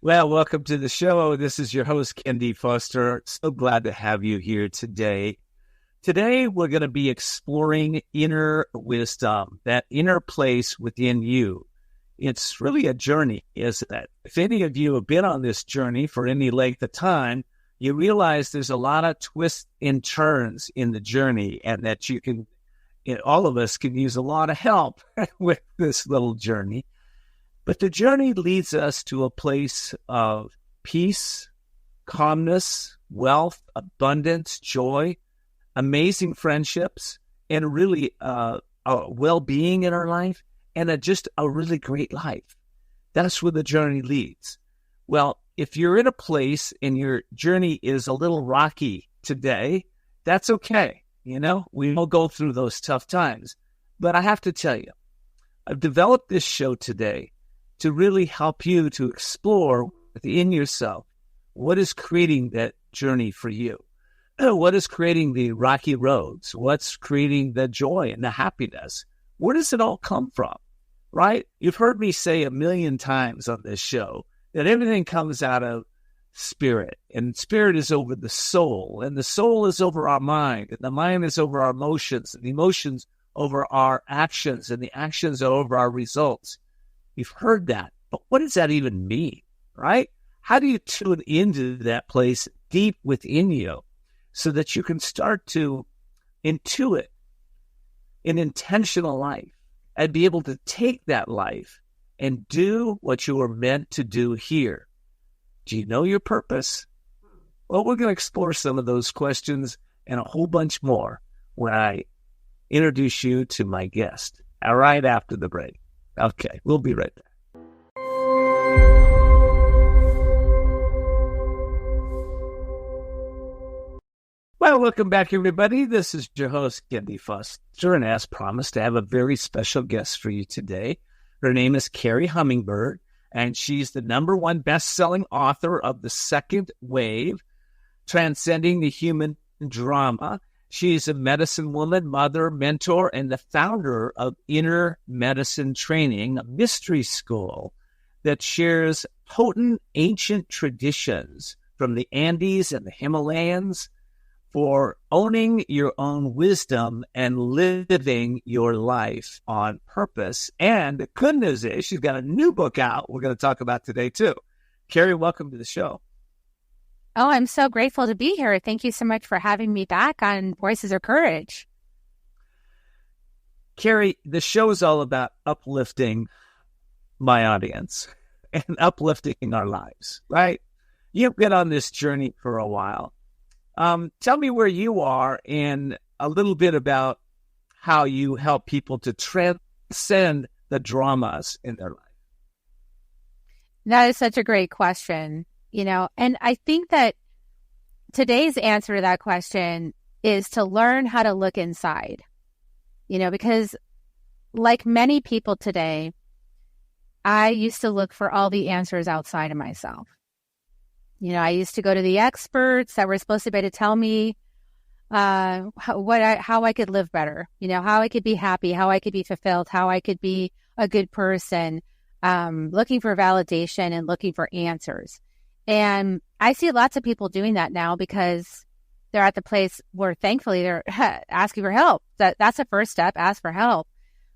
Well, welcome to the show. This is your host, Ken D. Foster. So glad to have you here today. Today, we're going to be exploring inner wisdom, that inner place within you. It's really a journey, isn't it? If any of you have been on this journey for any length of time, you realize there's a lot of twists and turns in the journey, and that all of us can use a lot of help with this little journey. But the journey leads us to a place of peace, calmness, wealth, abundance, joy, amazing friendships, and really a well-being in our life, and just a really great life. That's where the journey leads. Well, if you're in a place and your journey is a little rocky today, that's okay. We all go through those tough times. But I have to tell you, I've developed this show today to really help you to explore within yourself what is creating that journey for you. What is creating the rocky roads? What's creating the joy and the happiness? Where does it all come from, right? You've heard me say a million times on this show that everything comes out of spirit, and spirit is over the soul, and the soul is over our mind, and the mind is over our emotions, and the emotions over our actions, and the actions are over our results. You've heard that, but what does that even mean, right? How do you tune into that place deep within you so that you can start to intuit an intentional life and be able to take that life and do what you were meant to do here? Do you know your purpose? Well, we're going to explore some of those questions and a whole bunch more when I introduce you to my guest right after the break. Okay, we'll be right back. Well, welcome back, everybody. This is your host, Kerri Foster, and as promised, I have a very special guest for you today. Her name is Kerri Hummingbird, and she's the #1 best-selling author of The Second Wave, Transcending the Human Drama. She's a medicine woman, mother, mentor, and the founder of Inner Medicine Training, a mystery school that shares potent ancient traditions from the Andes and the Himalayas for owning your own wisdom and living your life on purpose. And the good news is she's got a new book out we're going to talk about today, too. Kerri, welcome to the show. Oh, I'm so grateful to be here. Thank you so much for having me back on Voices of Courage. Kerri, the show is all about uplifting my audience and uplifting our lives, right? You've been on this journey for a while. Tell me where you are and a little bit about how you help people to transcend the dramas in their life. That is such a great question. And I think that today's answer to that question is to learn how to look inside, because like many people today, I used to look for all the answers outside of myself. I used to go to the experts that were supposed to be able to tell me how I could live better, how I could be happy, how I could be fulfilled, how I could be a good person, looking for validation and looking for answers. And I see lots of people doing that now because they're at the place where thankfully they're asking for help. That's the first step, ask for help.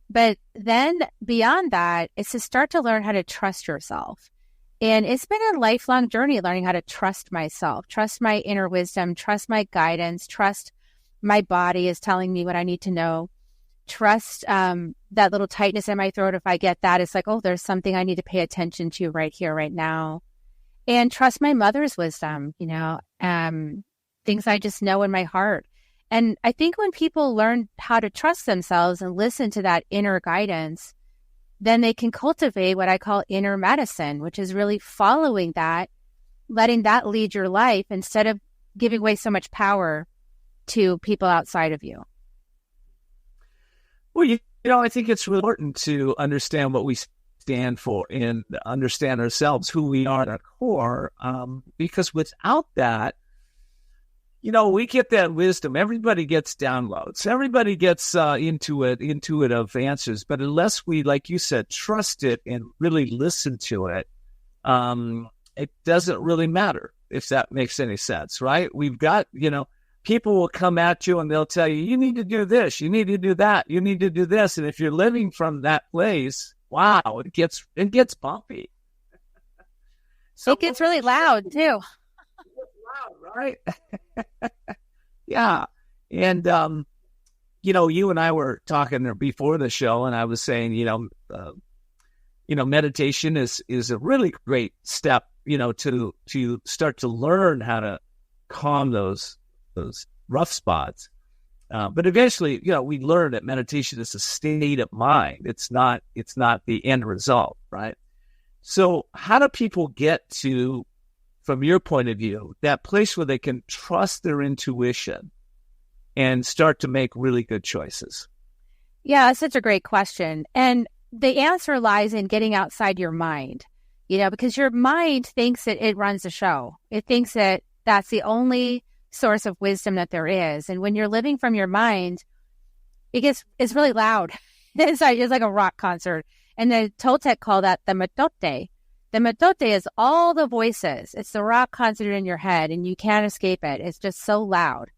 But then beyond that, it's to start to learn how to trust yourself. And it's been a lifelong journey learning how to trust myself, trust my inner wisdom, trust my guidance, trust my body is telling me what I need to know, trust that little tightness in my throat. If I get that, it's like, oh, there's something I need to pay attention to right here, right now. And trust my mother's wisdom, things I just know in my heart. And I think when people learn how to trust themselves and listen to that inner guidance, then they can cultivate what I call inner medicine, which is really following that, letting that lead your life instead of giving away so much power to people outside of you. Well, I think it's really important to understand what we stand for and understand ourselves, who we are at our core, because without that, we get that wisdom. Everybody gets downloads. Everybody gets intuitive answers. But unless we, like you said, trust it and really listen to it, it doesn't really matter, if that makes any sense, right? We've got, people will come at you and they'll tell you, you need to do this, you need to do that, you need to do this. And if you're living from that place, wow, it gets bumpy. So it gets really loud too. Loud, right? Yeah. And, you and I were talking before the show, and I was saying, meditation is a really great step, to start to learn how to calm those rough spots. But eventually, we learn that meditation is a state of mind. It's not the end result, right? So how do people get to, from your point of view, that place where they can trust their intuition and start to make really good choices? Yeah, that's such a great question. And the answer lies in getting outside your mind, because your mind thinks that it runs the show. It thinks that that's the only source of wisdom that there is. And when you're living from your mind, it's really loud. It's like a rock concert. And the Toltec call that the metote. The metote is all the voices. It's the rock concert in your head, and you can't escape it. It's just so loud.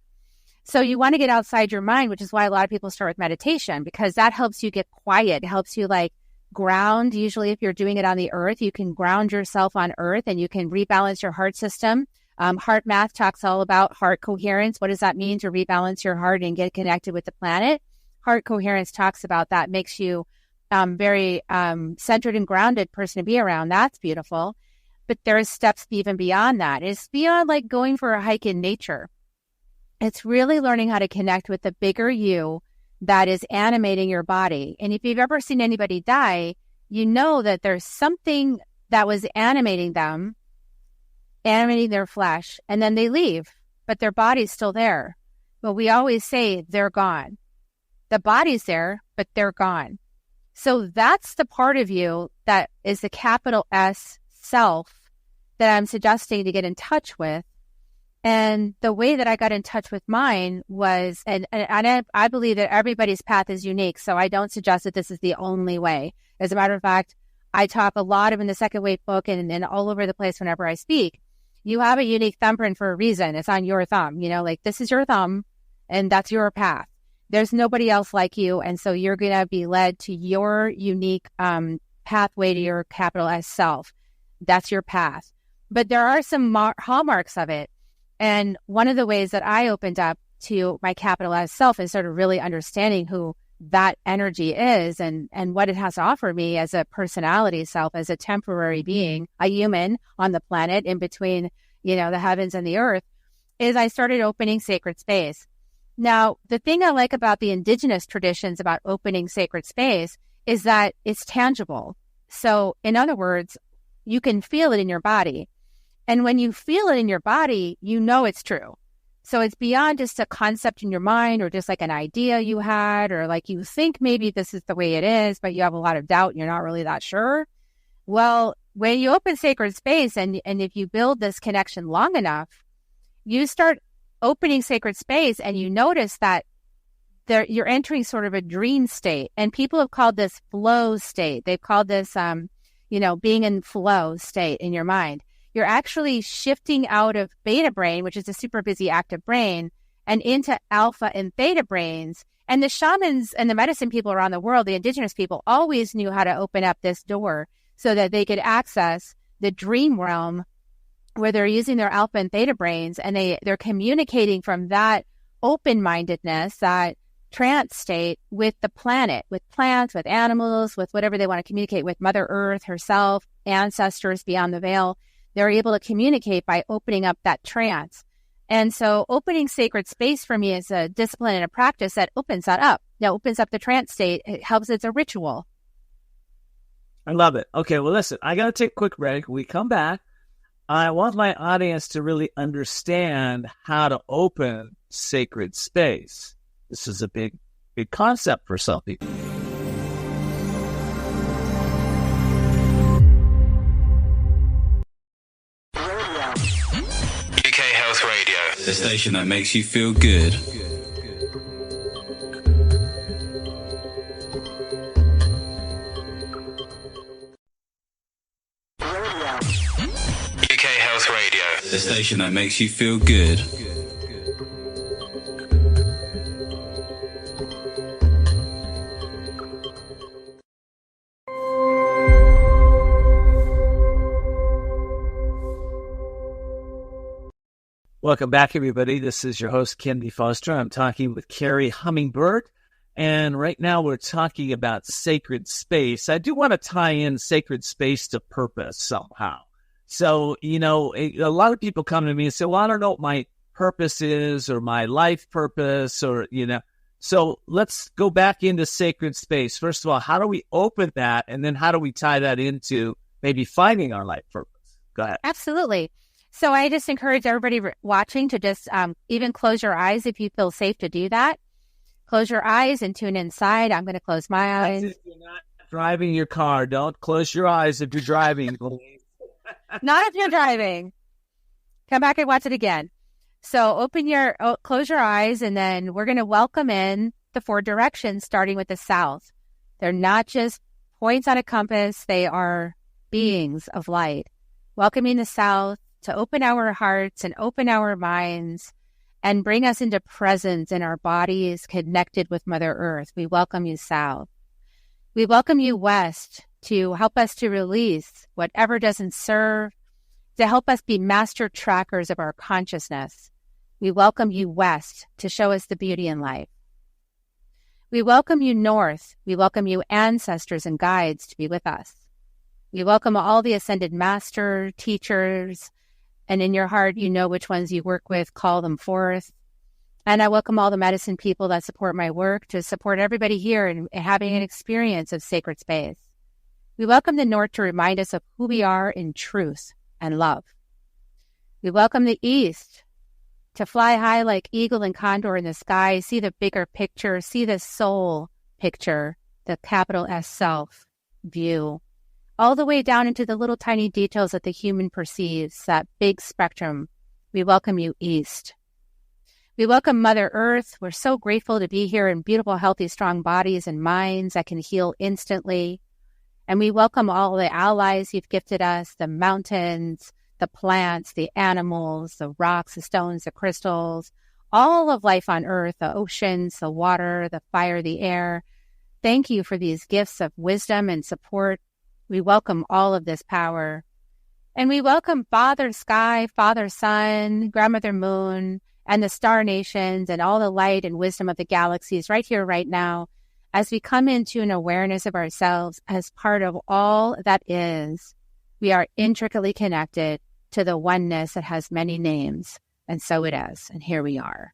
So you want to get outside your mind, which is why a lot of people start with meditation, because that helps you get quiet. It helps you ground. Usually if you're doing it on the earth, you can ground yourself on earth and you can rebalance your heart system. Heart math talks all about heart coherence. What does that mean to rebalance your heart and get connected with the planet? Heart coherence talks about that, makes you very centered and grounded person to be around. That's beautiful. But there's steps even beyond that. It's beyond going for a hike in nature. It's really learning how to connect with the bigger you that is animating your body. And if you've ever seen anybody die, you know that there's something that was animating them, animating their flesh, and then they leave, but their body's still there. But we always say they're gone. The body's there, but they're gone. So that's the part of you that is the capital S self that I'm suggesting to get in touch with. And the way that I got in touch with mine was, and I believe that everybody's path is unique, so I don't suggest that this is the only way. As a matter of fact, I talk a lot in the Second Wave book and all over the place whenever I speak. You have a unique thumbprint for a reason. It's on your thumb, this is your thumb and that's your path. There's nobody else like you. And so you're going to be led to your unique pathway to your capital S self. That's your path. But there are some hallmarks of it. And one of the ways that I opened up to my capital S self is sort of really understanding who that energy is and what it has to offer me as a personality self, as a temporary being, a human on the planet in between, the heavens and the earth, is I started opening sacred space. Now, the thing I like about the indigenous traditions about opening sacred space is that it's tangible. So in other words, you can feel it in your body. And when you feel it in your body, you know it's true. So it's beyond just a concept in your mind or just an idea you had or you think maybe this is the way it is, but you have a lot of doubt and you're not really that sure. Well, when you open sacred space and if you build this connection long enough, you start opening sacred space and you notice that you're entering sort of a dream state. And people have called this flow state. They've called this, being in flow state in your mind. You're actually shifting out of beta brain, which is a super busy active brain, and into alpha and theta brains. And the shamans and the medicine people around the world, the indigenous people, always knew how to open up this door so that they could access the dream realm where they're using their alpha and theta brains, and they're communicating from that open-mindedness, that trance state with the planet, with plants, with animals, with whatever they want to communicate with, Mother Earth herself, ancestors beyond the veil. They're able to communicate by opening up that trance. And so opening sacred space for me is a discipline and a practice that opens that up. That opens up the trance state. It helps. It's a ritual. I love it. Okay, well, listen, I got to take a quick break. When we come back, I want my audience to really understand how to open sacred space. This is a big concept for some people. The station that makes you feel good. The station that makes you feel good. Welcome back, everybody. This is your host, Kendi Foster. I'm talking with Kerri Hummingbird. And right now we're talking about sacred space. I do want to tie in sacred space to purpose somehow. So, a lot of people come to me and say, well, I don't know what my purpose is or my life purpose So let's go back into sacred space. First of all, how do we open that? And then how do we tie that into maybe finding our life purpose? Go ahead. Absolutely. So I just encourage everybody watching to just even close your eyes if you feel safe to do that. Close your eyes and tune inside. I'm going to close my eyes. If you're not driving your car, don't close your eyes if you're driving. Not if you're driving. Come back and watch it again. So close your eyes, and then we're going to welcome in the 4 directions, starting with the south. They're not just points on a compass. They are beings of light. Welcoming the south to open our hearts and open our minds and bring us into presence in our bodies connected with Mother Earth. We welcome you south. We welcome you west to help us to release whatever doesn't serve, to help us be master trackers of our consciousness. We welcome you west to show us the beauty in life. We welcome you north. We welcome you ancestors and guides to be with us. We welcome all the ascended master, teachers, and in your heart, you know which ones you work with, call them forth. And I welcome all the medicine people that support my work to support everybody here in having an experience of sacred space. We welcome the north to remind us of who we are in truth and love. We welcome the east to fly high like eagle and condor in the sky, see the bigger picture, see the soul picture, the capital S self view, all the way down into the little tiny details that the human perceives, that big spectrum. We welcome you east. We welcome Mother Earth. We're so grateful to be here in beautiful, healthy, strong bodies and minds that can heal instantly. And we welcome all the allies you've gifted us, the mountains, the plants, the animals, the rocks, the stones, the crystals, all of life on Earth, the oceans, the water, the fire, the air. Thank you for these gifts of wisdom and support. We welcome all of this power. And we welcome Father Sky, Father Sun, Grandmother Moon, and the star nations and all the light and wisdom of the galaxies right here, right now, as we come into an awareness of ourselves as part of all that is. We are intricately connected to the oneness that has many names, and so it is. And here we are.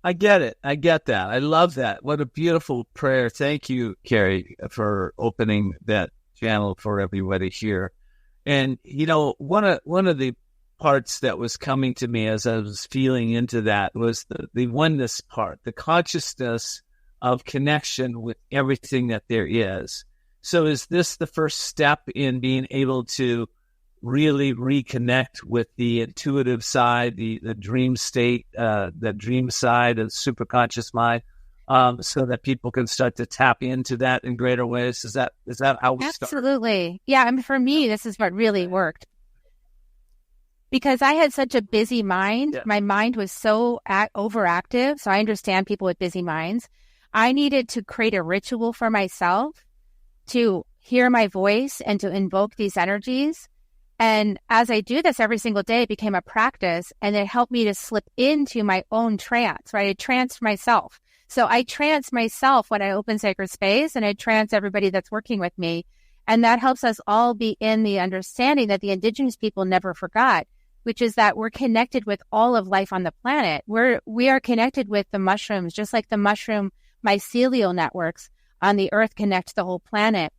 I get it. I get that. I love that. What a beautiful prayer. Thank you, Kerri, for opening that channel for everybody here. And, one of the parts that was coming to me as I was feeling into that was the oneness part, the consciousness of connection with everything that there is. So is this the first step in being able to really reconnect with the intuitive side, the dream state, the dream side of superconscious mind, so that people can start to tap into that in greater ways? Is that how we start? Absolutely. Yeah. I mean, for me, this is what really worked. Because I had such a busy mind. Yeah. My mind was so overactive. So I understand people with busy minds. I needed to create a ritual for myself to hear my voice and to invoke these energies. And as I do this every single day, it became a practice, and it helped me to slip into my own trance, right? I tranced myself. So I trance myself when I open sacred space, and I trance everybody that's working with me. And that helps us all be in the understanding that the indigenous people never forgot, which is that we're connected with all of life on the planet. We are connected with the mushrooms, just like the mushroom mycelial networks on the earth connect the whole planet.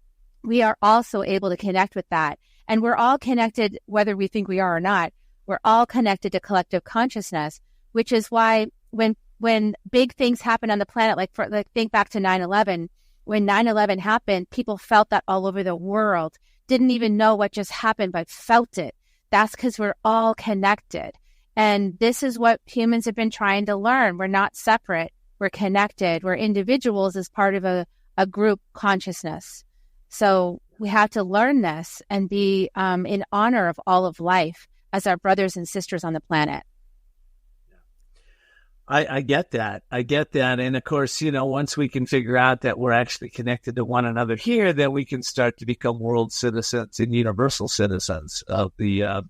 We are also able to connect with that. And we're all connected, whether we think we are or not. We're all connected to collective consciousness, which is why when big things happen on the planet, like think back to 9/11, when 9/11 happened, people felt that all over the world, didn't even know what just happened, but felt it. That's because we're all connected. And this is what humans have been trying to learn. We're not separate. We're connected. We're individuals as part of a group consciousness. So we have to learn this and be in honor of all of life as our brothers and sisters on the planet. I get that. I get that. And of course, once we can figure out that we're actually connected to one another here, then we can start to become world citizens and universal citizens of the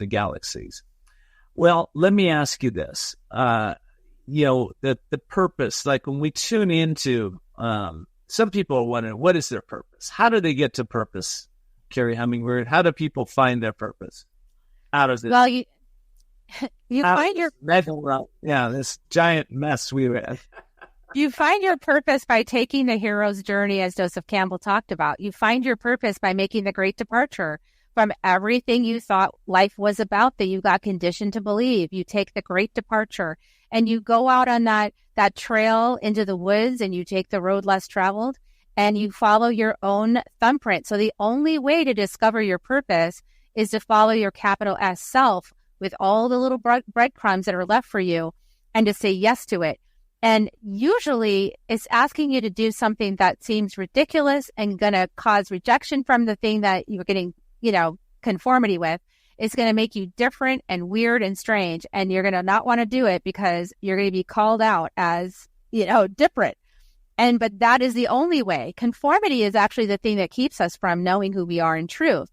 galaxies. Well, let me ask you this. The purpose, like when we tune into, some people are wondering, what is their purpose? How do they get to purpose, Kerri Hummingbird? How do people find their purpose? Out of this? Well, you find your this giant mess we were in. You find your purpose by taking the hero's journey, as Joseph Campbell talked about. You find your purpose by making the great departure from everything you thought life was about that you got conditioned to believe. You take the great departure and you go out on that trail into the woods, and you take the road less traveled, and you follow your own thumbprint. So the only way to discover your purpose is to follow your capital S self, with all the little breadcrumbs that are left for you, and to say yes to it. And usually it's asking you to do something that seems ridiculous and going to cause rejection from the thing that you're getting, conformity with. It's going to make you different and weird and strange. And you're going to not want to do it because you're going to be called out as, different. But that is the only way. Conformity is actually the thing that keeps us from knowing who we are in truth.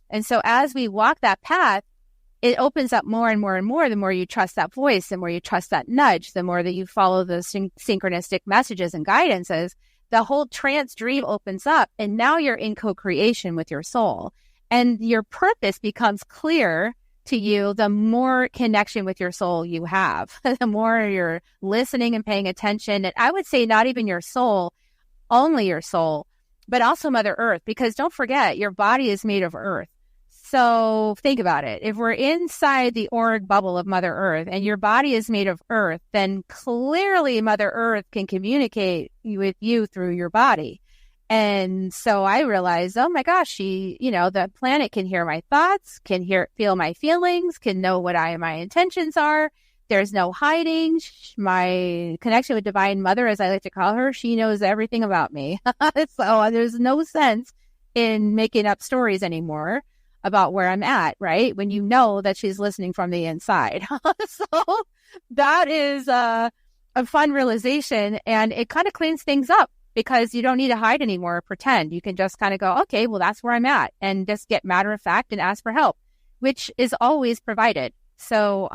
And so as we walk that path, it opens up more and more and more. The more you trust that voice, the more you trust that nudge, the more that you follow the synchronistic messages and guidances, the whole trance dream opens up. And now you're in co-creation with your soul. And your purpose becomes clear to you the more connection with your soul you have, the more you're listening and paying attention. And I would say not even your soul, only your soul, but also Mother Earth, because don't forget, your body is made of earth. So think about it. If we're inside the auric bubble of Mother Earth and your body is made of earth, then clearly Mother Earth can communicate with you through your body. And so I realized, oh my gosh, the planet can hear my thoughts, feel my feelings, can know what my intentions are. There's no hiding. My connection with Divine Mother, as I like to call her, she knows everything about me. So there's no sense in making up stories anymore about where I'm at, right? When you know that she's listening from the inside. So that is a fun realization, and it kind of cleans things up because you don't need to hide anymore or pretend. You can just kind of go, okay, well, that's where I'm at, and just get matter of fact and ask for help, which is always provided. So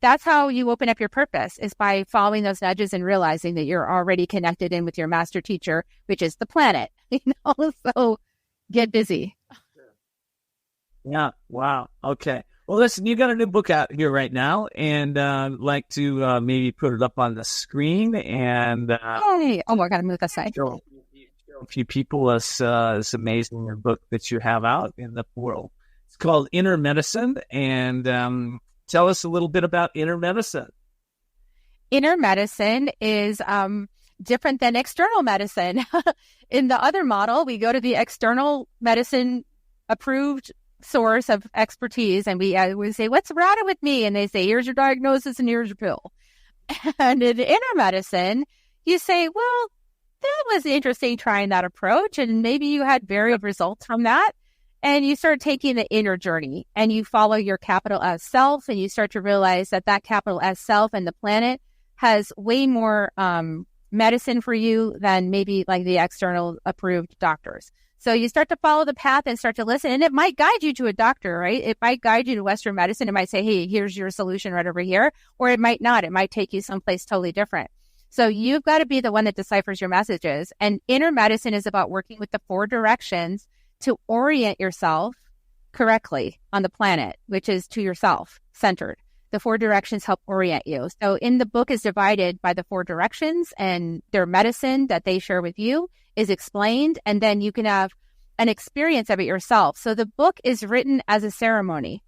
that's how you open up your purpose, is by following those nudges and realizing that you're already connected in with your master teacher, which is the planet. So get busy. Yeah. Wow. Okay. Well, listen, you got a new book out here right now, and I'd like to maybe put it up on the screen and hey. Oh, I got to move aside. Show a few people this amazing book that you have out in the world. It's called Inner Medicine, and tell us a little bit about inner medicine. Inner medicine is different than external medicine. In the other model, we go to the external medicine approved source of expertise, and we say, what's the matter with me? And they say, here's your diagnosis and here's your pill. And in inner medicine, you say, well, that was interesting trying that approach, and maybe you had varied results from that. And you start taking the inner journey, and you follow your capital S self, and you start to realize that capital S self and the planet has way more medicine for you than maybe like the external approved doctors. So you start to follow the path and start to listen, and it might guide you to a doctor, right? It might guide you to Western medicine. It might say, hey, here's your solution right over here, or it might not. It might take you someplace totally different. So you've got to be the one that deciphers your messages. And inner medicine is about working with the 4 directions to orient yourself correctly on the planet, which is to yourself centered. The 4 directions help orient you. So in the book is divided by the 4 directions, and their medicine that they share with you is explained, and then you can have an experience of it yourself. So the book is written as a ceremony.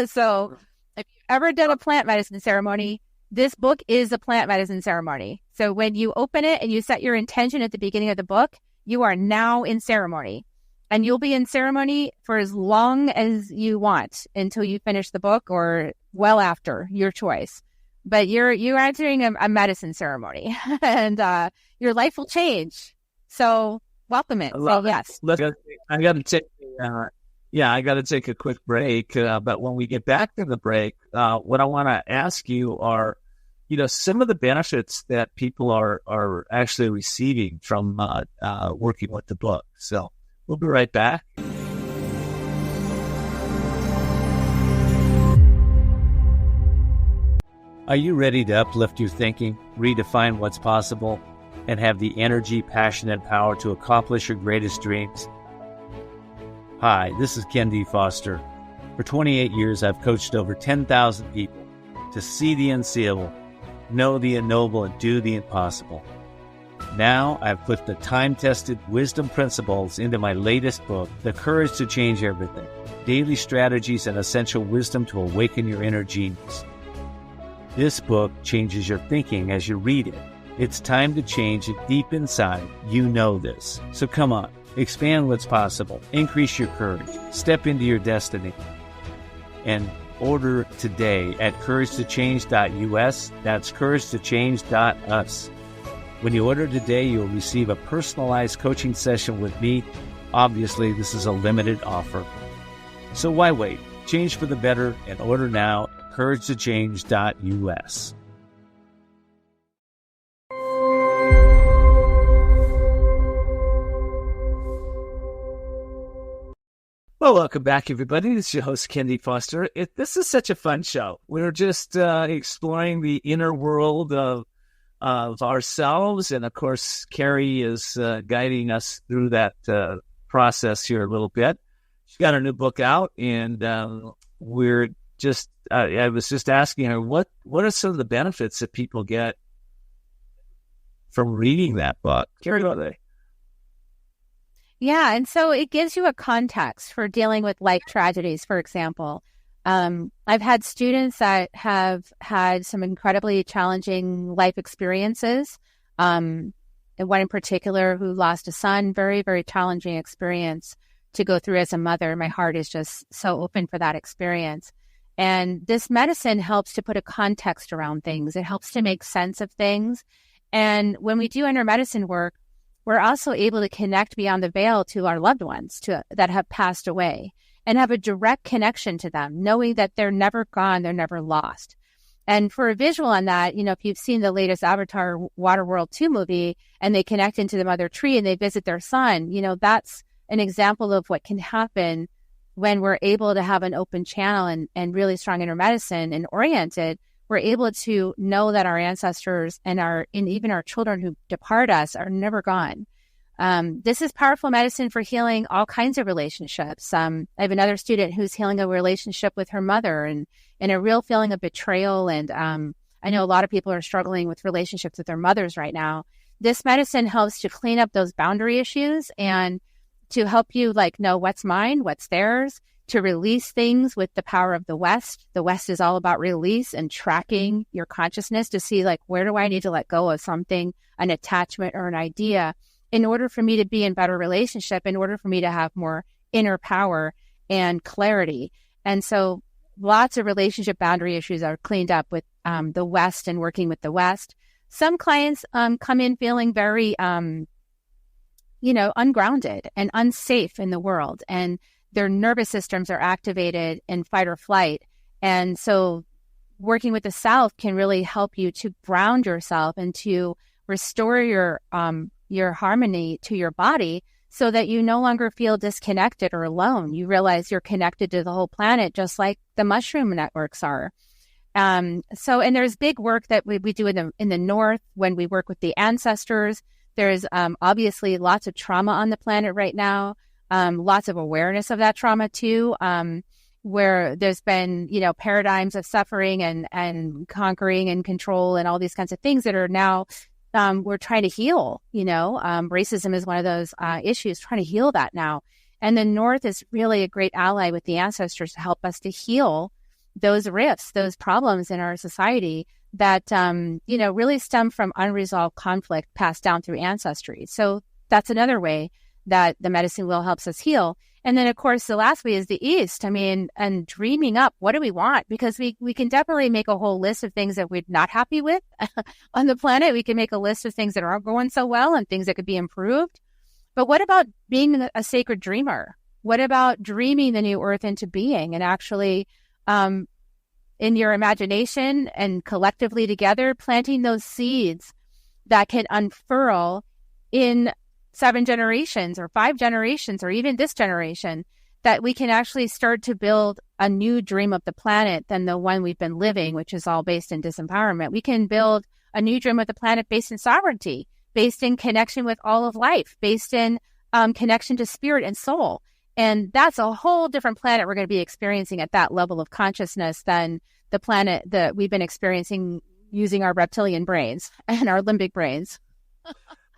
So if you've ever done a plant medicine ceremony, this book is a plant medicine ceremony. So when you open it and you set your intention at the beginning of the book, you are now in ceremony. And you'll be in ceremony for as long as you want until you finish the book, or well after, your choice. But you're entering a medicine ceremony, and your life will change. So welcome it. So yes. I got to take Yeah, I got to take a quick break. But when we get back to the break, what I want to ask you are, some of the benefits that people are actually receiving from working with the book. So we'll be right back. Are you ready to uplift your thinking, redefine what's possible, and have the energy, passion, and power to accomplish your greatest dreams? Hi, this is Ken D. Foster. For 28 years, I've coached over 10,000 people to see the unseeable, know the unknowable, and do the impossible. Now, I've put the time-tested wisdom principles into my latest book, The Courage to Change Everything, Daily Strategies and Essential Wisdom to Awaken Your Inner Genius. This book changes your thinking as you read it. It's time to change it deep inside. You know this. So come on. Expand what's possible, increase your courage, step into your destiny, and order today at couragetochange.us. That's couragetochange.us. When you order today, you'll receive a personalized coaching session with me. Obviously, this is a limited offer. So why wait? Change for the better and order now at couragetochange.us. Well, welcome back, everybody. This is your host, Ken D. Foster. This is such a fun show. We're just exploring the inner world of ourselves. And, of course, Kerri is guiding us through that process here a little bit. She's got her new book out, and we're just I was just asking her, what are some of the benefits that people get from reading that book? Kerri, what are they? Yeah, and so it gives you a context for dealing with life tragedies, for example. I've had students that have had some incredibly challenging life experiences. And one in particular who lost a son, very, very challenging experience to go through as a mother. My heart is just so open for that experience. And this medicine helps to put a context around things. It helps to make sense of things. And when we do inner medicine work, we're also able to connect beyond the veil to our loved ones that have passed away and have a direct connection to them, knowing that they're never gone, they're never lost. And for a visual on that, if you've seen the latest Avatar Waterworld 2 movie and they connect into the mother tree and they visit their son, that's an example of what can happen when we're able to have an open channel and really strong inner medicine and oriented. We're able to know that our ancestors and even our children who depart us are never gone. This is powerful medicine for healing all kinds of relationships. I have another student who's healing a relationship with her mother and a real feeling of betrayal. And I know a lot of people are struggling with relationships with their mothers right now. This medicine helps to clean up those boundary issues and to help you know what's mine, what's theirs, to release things with the power of the West. The West is all about release and tracking your consciousness to see where do I need to let go of something, an attachment or an idea, in order for me to be in better relationship, in order for me to have more inner power and clarity. And so lots of relationship boundary issues are cleaned up with the West and working with the West. Some clients come in feeling very, ungrounded and unsafe in the world, and their nervous systems are activated in fight or flight. And so working with the South can really help you to ground yourself and to restore your harmony to your body so that you no longer feel disconnected or alone. You realize you're connected to the whole planet, just like the mushroom networks are. And there's big work that we do in the North when we work with the ancestors. There's obviously lots of trauma on the planet right now. Lots of awareness of that trauma too, where there's been, paradigms of suffering and conquering and control and all these kinds of things that are now we're trying to heal. Racism is one of those issues, trying to heal that now. And the North is really a great ally with the ancestors to help us to heal those rifts, those problems in our society that, really stem from unresolved conflict passed down through ancestry. So that's another way that the medicine wheel helps us heal. And then, of course, the last way is the East. And dreaming up, what do we want? Because we can definitely make a whole list of things that we're not happy with on the planet. We can make a list of things that aren't going so well and things that could be improved. But what about being a sacred dreamer? What about dreaming the new earth into being and actually in your imagination and collectively together, planting those seeds that can unfurl in 7 generations or 5 generations or even this generation, that we can actually start to build a new dream of the planet than the one we've been living, which is all based in disempowerment. We can build a new dream of the planet based in sovereignty, based in connection with all of life, based in connection to spirit and soul. And that's a whole different planet we're going to be experiencing at that level of consciousness than the planet that we've been experiencing using our reptilian brains and our limbic brains.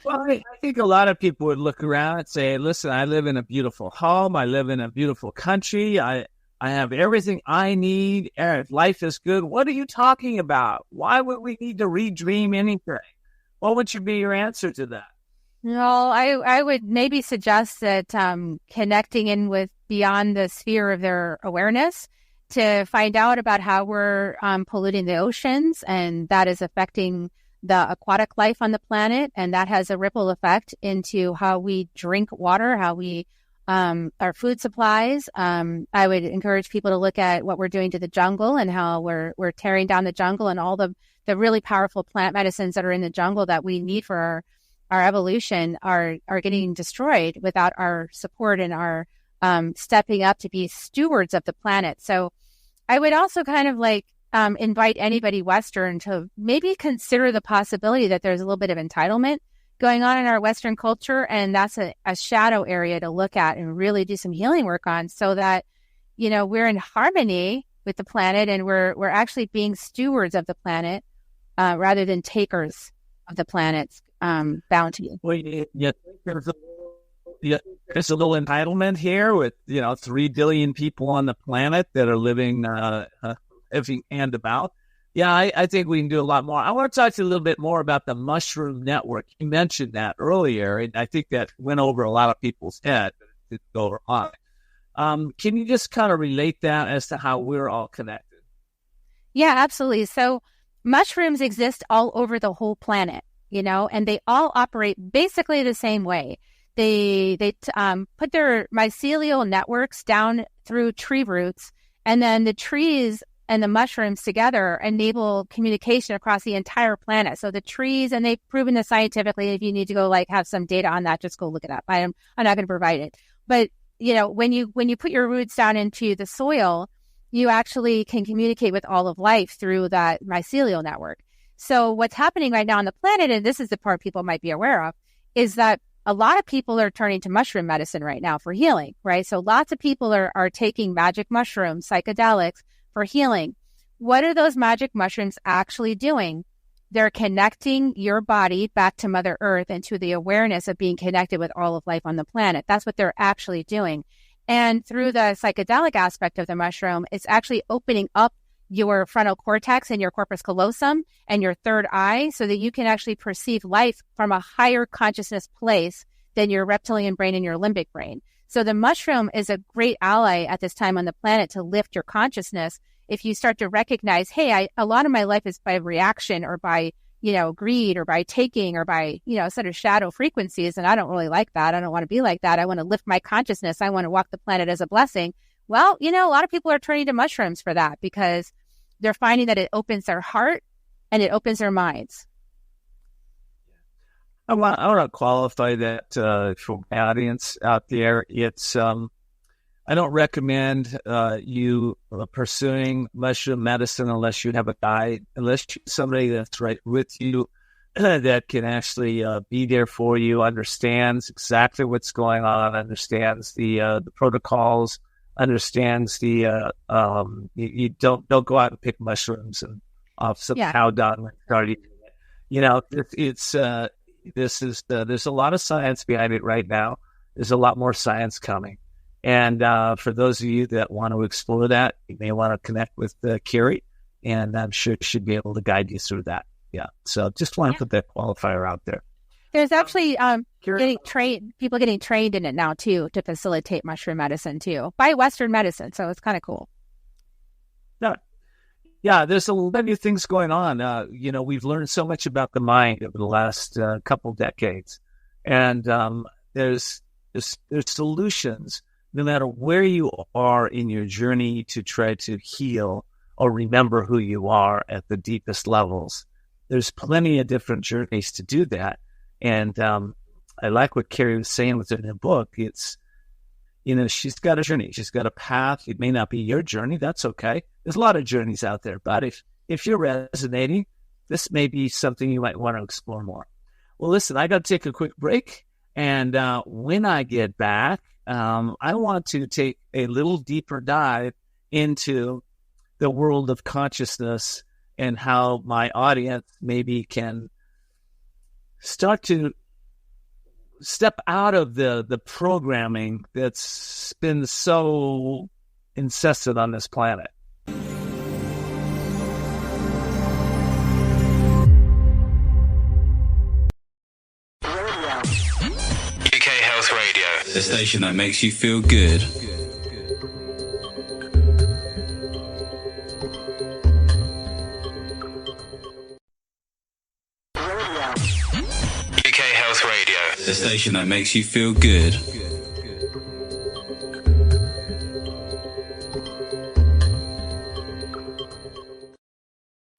Well, I think a lot of people would look around and say, listen, I live in a beautiful home. I live in a beautiful country. I have everything I need. Life is good. What are you talking about? Why would we need to redream anything? What would be your answer to that? Well, I would maybe suggest that connecting in with beyond the sphere of their awareness to find out about how we're polluting the oceans, and that is affecting the aquatic life on the planet, and that has a ripple effect into how we drink water, how we our food supplies. I would encourage people to look at what we're doing to the jungle and how we're tearing down the jungle and all the really powerful plant medicines that are in the jungle that we need for our evolution are getting destroyed without our support and our stepping up to be stewards of the planet. So I would also kind of invite anybody Western to maybe consider the possibility that there's a little bit of entitlement going on in our Western culture. And that's a shadow area to look at and really do some healing work on, so that, we're in harmony with the planet and we're actually being stewards of the planet rather than takers of the planet's bounty. Well, there's a little entitlement here with, 3 billion people on the planet that are living every hand about. Yeah, I think we can do a lot more. I want to talk to you a little bit more about the mushroom network. You mentioned that earlier, and I think that went over a lot of people's head, but it didn't go over mine. Can you just kind of relate that as to how we're all connected? Yeah, absolutely. So mushrooms exist all over the whole planet, and they all operate basically the same way. They put their mycelial networks down through tree roots, and then the trees and the mushrooms together enable communication across the entire planet. So the trees, and they've proven this scientifically. If you need to go have some data on that, just go look it up. I'm not going to provide it. But when you put your roots down into the soil, you actually can communicate with all of life through that mycelial network. So what's happening right now on the planet, and this is the part people might be aware of, is that a lot of people are turning to mushroom medicine right now for healing, right? So lots of people are taking magic mushrooms, psychedelics for healing. What are those magic mushrooms actually doing? They're connecting your body back to Mother Earth and to the awareness of being connected with all of life on the planet. That's what they're actually doing. And through the psychedelic aspect of the mushroom, it's actually opening up your frontal cortex and your corpus callosum and your third eye so that you can actually perceive life from a higher consciousness place than your reptilian brain and your limbic brain. So the mushroom is a great ally at this time on the planet to lift your consciousness. If you start to recognize, hey, a lot of my life is by reaction or by, greed or by taking or by, sort of shadow frequencies. And I don't really like that. I don't want to be like that. I want to lift my consciousness. I want to walk the planet as a blessing. Well, a lot of people are turning to mushrooms for that because they're finding that it opens their heart and it opens their minds. I want to qualify that for my audience out there. It's I don't recommend you pursuing mushroom medicine unless you have a guide, unless somebody that's right with you that can actually be there for you, understands exactly what's going on, understands the protocols, understands the you don't go out and pick mushrooms and off some cow dung and start eating it. There's a lot of science behind it right now. There's a lot more science coming. And for those of you that want to explore that, you may want to connect with Kerri, and I'm sure she'd be able to guide you through that. Yeah. So just want to put that qualifier out there. There's actually people getting trained in it now too to facilitate mushroom medicine too by Western medicine. So it's kind of cool. Yeah, there's a lot of new things going on. We've learned so much about the mind over the last couple decades, and there's solutions no matter where you are in your journey to try to heal or remember who you are at the deepest levels, there's plenty of different journeys to do that. And I like what Kerri was saying within her book. It's, she's got a journey. She's got a path. It may not be your journey. That's okay. There's a lot of journeys out there. But if you're resonating, this may be something you might want to explore more. Well, listen, I got to take a quick break. And when I get back, I want to take a little deeper dive into the world of consciousness and how my audience maybe can start to step out of the programming that's been so incessant on this planet. UK Health Radio, the station that makes you feel good. UK Health Radio, the station that makes you feel good.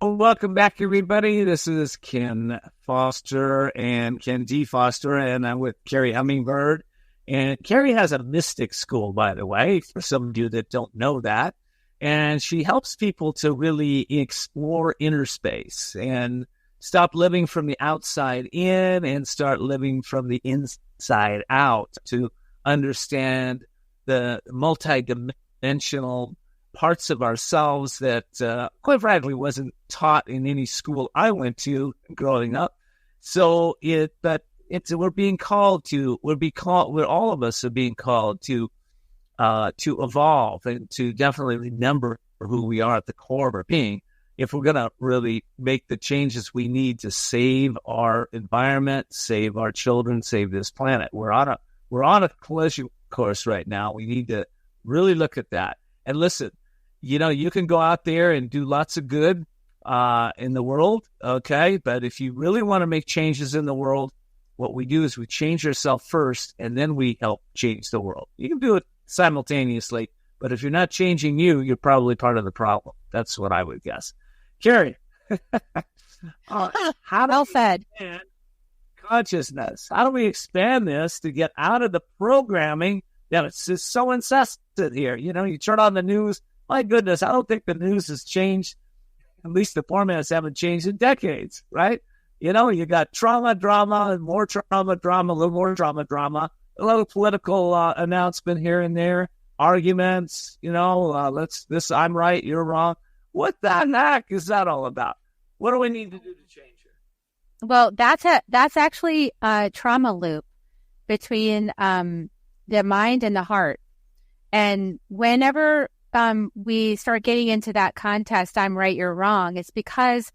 Welcome back, everybody. This is Ken Foster and Ken D. Foster, and I'm with Kerri Hummingbird. And Kerri has a mystic school, by the way, for some of you that don't know that. And she helps people to really explore inner space and stop living from the outside in and start living from the inside out to understand the multidimensional parts of ourselves that, quite frankly, wasn't taught in any school I went to growing up. So we're being called to, all of us are being called to evolve and to definitely remember who we are at the core of our being. If we're going to really make the changes we need to save our environment, save our children, save this planet, we're on a collision course right now. We need to really look at that. And listen, you can go out there and do lots of good in the world, okay? But if you really want to make changes in the world, what we do is we change ourselves first, and then we help change the world. You can do it simultaneously, but if you're not changing you're probably part of the problem. That's what I would guess. Kerri, how do well said. We expand consciousness? How do we expand this to get out of the programming that it's just so incessant here? You turn on the news. My goodness, I don't think the news has changed. At least the formats haven't changed in decades, right? You got trauma, drama, and more trauma, drama, a little more trauma, drama, a little political announcement here and there, arguments, I'm right, you're wrong. What the heck is that all about? What do we need to do to change it? Well, that's actually a trauma loop between the mind and the heart. And whenever we start getting into that contest, I'm right, you're wrong, it's because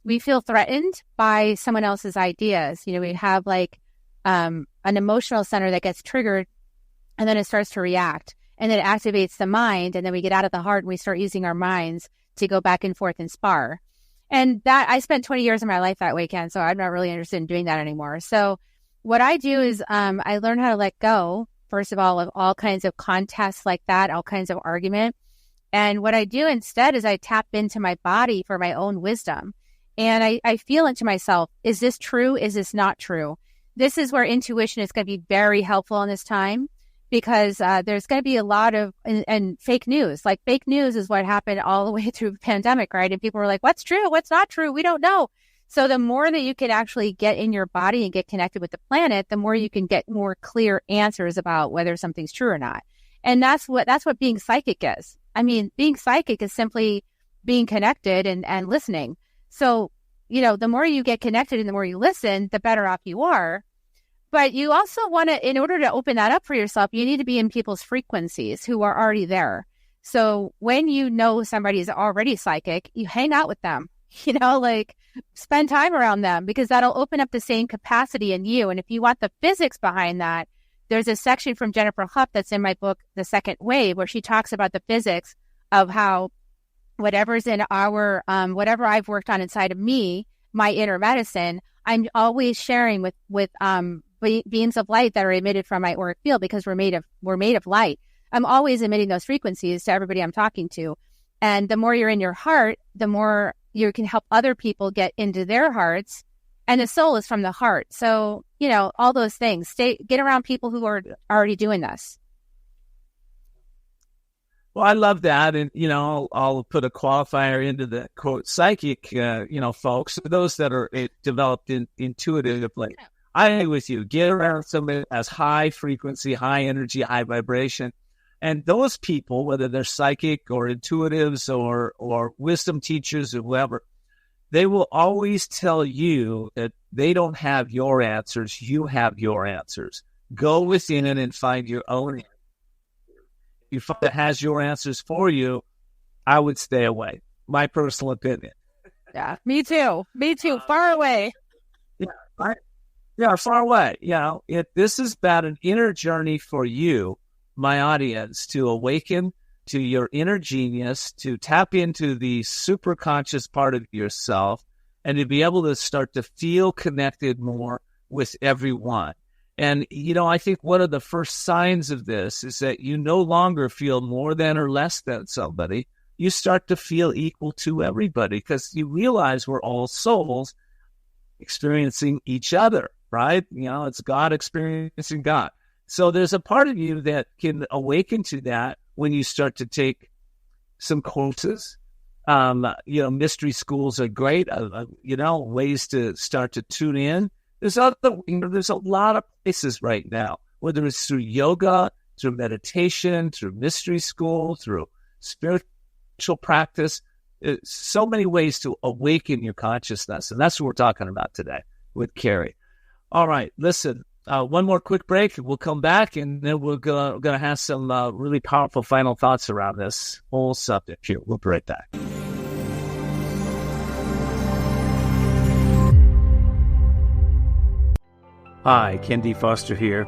we feel threatened by someone else's ideas. We have like an emotional center that gets triggered, and then it starts to react, and then it activates the mind, and then we get out of the heart and we start using our minds to go back and forth and spar. And that I spent 20 years of my life that way, Ken, so I'm not really interested in doing that anymore. So what I do is I learn how to let go, first of all kinds of contests like that, all kinds of argument. And what I do instead is I tap into my body for my own wisdom. And I feel into myself, is this true? Is this not true? This is where intuition is going to be very helpful in this time, because there's going to be a lot of and fake news. Like fake news is what happened all the way through the pandemic, right? And people were like, what's true? What's not true? We don't know. So the more that you can actually get in your body and get connected with the planet, the more you can get more clear answers about whether something's true or not. And that's what being psychic is. I mean, being psychic is simply being connected and listening. So, the more you get connected and the more you listen, the better off you are. But you also want to, in order to open that up for yourself, you need to be in people's frequencies who are already there. So when somebody is already psychic, you hang out with them, spend time around them, because that'll open up the same capacity in you. And if you want the physics behind that, there's a section from Jennifer Huff that's in my book, The Second Wave, where she talks about the physics of how whatever's in whatever I've worked on inside of me, my inner medicine, I'm always sharing with beams of light that are emitted from my auric field, because we're made of light. I'm always emitting those frequencies to everybody I'm talking to. And the more you're in your heart, the more you can help other people get into their hearts. And the soul is from the heart. So, all those things. Get around people who are already doing this. Well, I love that. And, I'll put a qualifier into the quote psychic, folks, those that are developed intuitively. I agree with you. Get around somebody that has high frequency, high energy, high vibration. And those people, whether they're psychic or intuitives or wisdom teachers or whoever, they will always tell you that they don't have your answers. You have your answers. Go within it and find your own answers. If you find that has your answers for you, I would stay away. My personal opinion. Yeah, me too. Far away. Yeah, far away. This is about an inner journey for you, my audience, to awaken to your inner genius, to tap into the super conscious part of yourself, and to be able to start to feel connected more with everyone. And, I think one of the first signs of this is that you no longer feel more than or less than somebody. You start to feel equal to everybody because you realize we're all souls experiencing each other, right? It's God experiencing God. So there's a part of you that can awaken to that when you start to take some courses. Mystery schools are great, ways to start to tune in. There's a lot of places right now, whether it's through yoga, through meditation, through mystery school, through spiritual practice. So many ways to awaken your consciousness. And that's what we're talking about today with Kerri. All right, listen, one more quick break. We'll come back, and then we're going to have some really powerful final thoughts around this whole subject here. We'll be right back. Hi, Ken D. Foster here.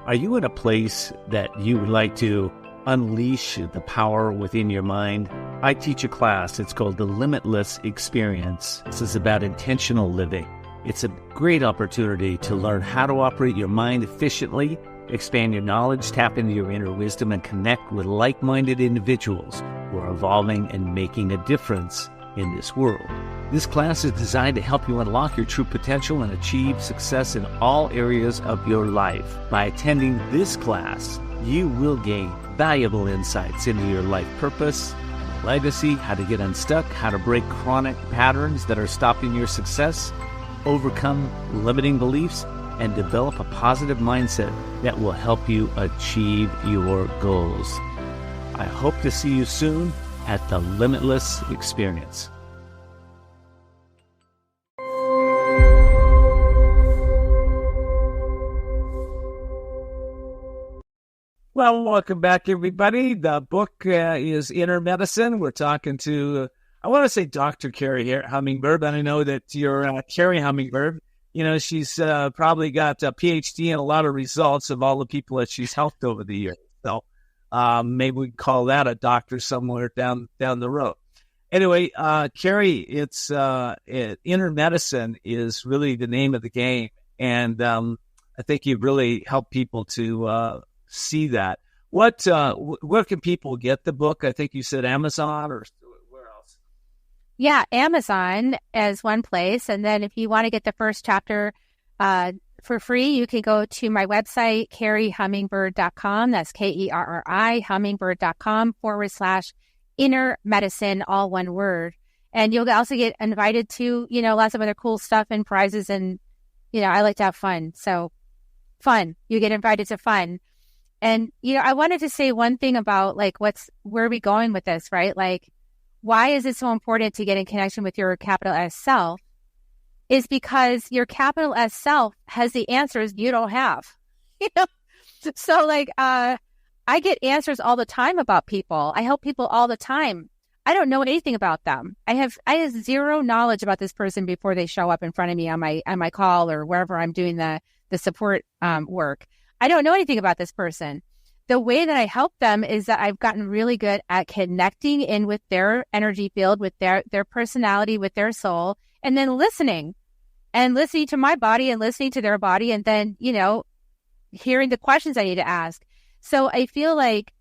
Are you in a place that you would like to unleash the power within your mind? I teach a class. It's called The Limitless Experience. This is about intentional living. It's a great opportunity to learn how to operate your mind efficiently, expand your knowledge, tap into your inner wisdom, and connect with like-minded individuals who are evolving and making a difference in this world. This class is designed to help you unlock your true potential and achieve success in all areas of your life. By attending this class, you will gain valuable insights into your life purpose, legacy, how to get unstuck, how to break chronic patterns that are stopping your success, overcome limiting beliefs, and develop a positive mindset that will help you achieve your goals. I hope to see you soon at the Limitless Experience. Well, welcome back, everybody. The book is Inner Medicine. We're talking to, I want to say Dr. Kerri Hummingbird, but I know that you're Kerri Hummingbird. She's probably got a PhD and a lot of results of all the people that she's helped over the years. So maybe we can call that a doctor somewhere down the road. Anyway, Kerri, it's Inner Medicine is really the name of the game. And I think you've really helped people to see that. Where can people get the book? I think you said Amazon, or where else? Yeah, Amazon as one place. And then if you want to get the first chapter for free, you can go to my website, kerrihummingbird.com. That's KERRI, hummingbird.com/inner medicine, all one word. And you'll also get invited to, lots of other cool stuff and prizes. And, I like to have fun. So fun. You get invited to fun. And, I wanted to say one thing about where are we going with this, right? Why is it so important to get in connection with your capital S self? Is because your capital S self has the answers you don't have. So I get answers all the time about people. I help people all the time. I don't know anything about them. I have zero knowledge about this person before they show up in front of me on my call or wherever I'm doing the support work. I don't know anything about this person. The way that I help them is that I've gotten really good at connecting in with their energy field, with their personality, with their soul, and then listening to my body and listening to their body, and then, hearing the questions I need to ask. So I feel like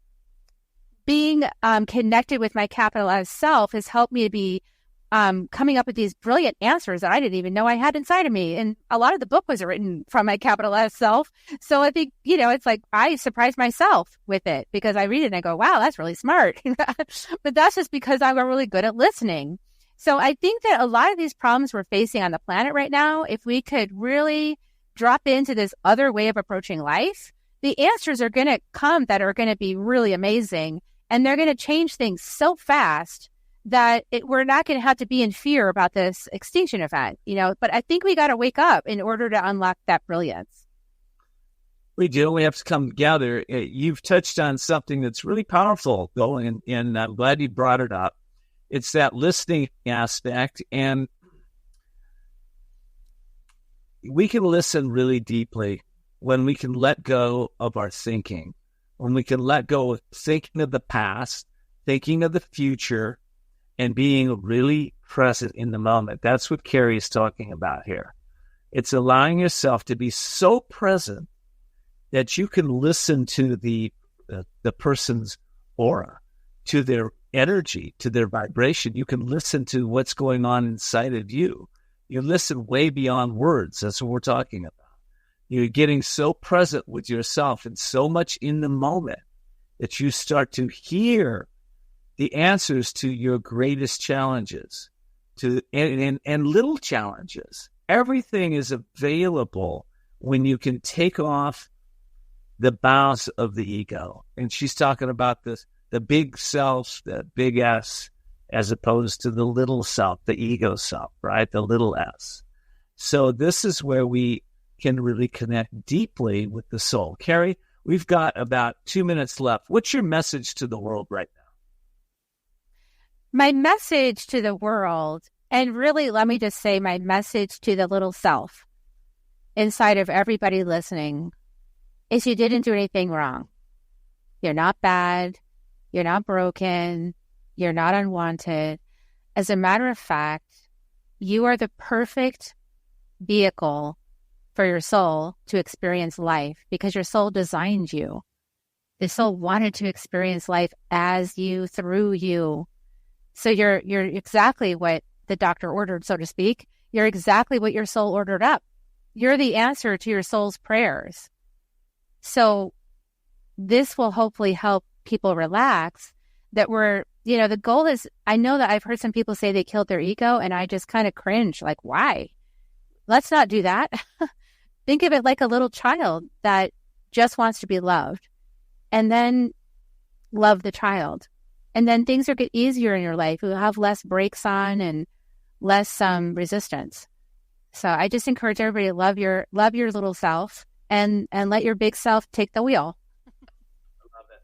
being connected with my capital S self has helped me to be coming up with these brilliant answers that I didn't even know I had inside of me. And a lot of the book was written from my capital S self. So I think, it's like I surprised myself with it because I read it and I go, wow, that's really smart. But that's just because I'm really good at listening. So I think that a lot of these problems we're facing on the planet right now, if we could really drop into this other way of approaching life, the answers are going to come that are going to be really amazing. And they're going to change things so fast that we're not going to have to be in fear about this extinction event, but I think we got to wake up in order to unlock that brilliance. We do. We have to come together. You've touched on something that's really powerful, though, and I'm glad you brought it up. It's that listening aspect, and we can listen really deeply when we can let go of our thinking, when we can let go of thinking of the past, thinking of the future, and being really present in the moment. That's what Kerri is talking about here. It's allowing yourself to be so present that you can listen to the person's aura, to their energy, to their vibration. You can listen to what's going on inside of you. You listen way beyond words. That's what we're talking about. You're getting so present with yourself and so much in the moment that you start to hear the answers to your greatest challenges, and little challenges. Everything is available when you can take off the bounds of the ego. And she's talking about the big self, the big S, as opposed to the little self, the ego self, right? The little s. So this is where we can really connect deeply with the soul. Kerri, we've got about 2 minutes left. What's your message to the world right now? My message to the world, and really, let me just say my message to the little self inside of everybody listening, is you didn't do anything wrong. You're not bad. You're not broken. You're not unwanted. As a matter of fact, you are the perfect vehicle for your soul to experience life because your soul designed you. The soul wanted to experience life as you, through you. So you're exactly what the doctor ordered, so to speak. You're exactly what your soul ordered up. You're the answer to your soul's prayers. So this will hopefully help people relax that the goal is, I know that I've heard some people say they killed their ego, and I just kind of cringe, like, why? Let's not do that. Think of it like a little child that just wants to be loved, and then love the child. And then things will get easier in your life. You'll have less brakes on and less resistance. So I just encourage everybody to love your little self and let your big self take the wheel. I love it.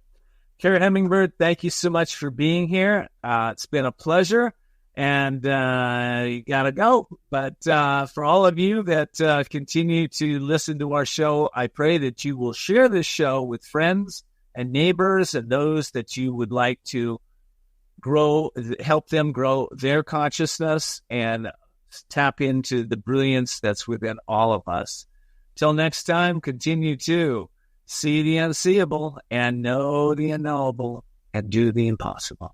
Kerri Hummingbird, thank you so much for being here. It's been a pleasure, and you got to go. But for all of you that continue to listen to our show, I pray that you will share this show with friends and neighbors and those that you would like to help them grow their consciousness and tap into the brilliance that's within all of us. Till next time, continue to see the unseeable and know the unknowable and do the impossible.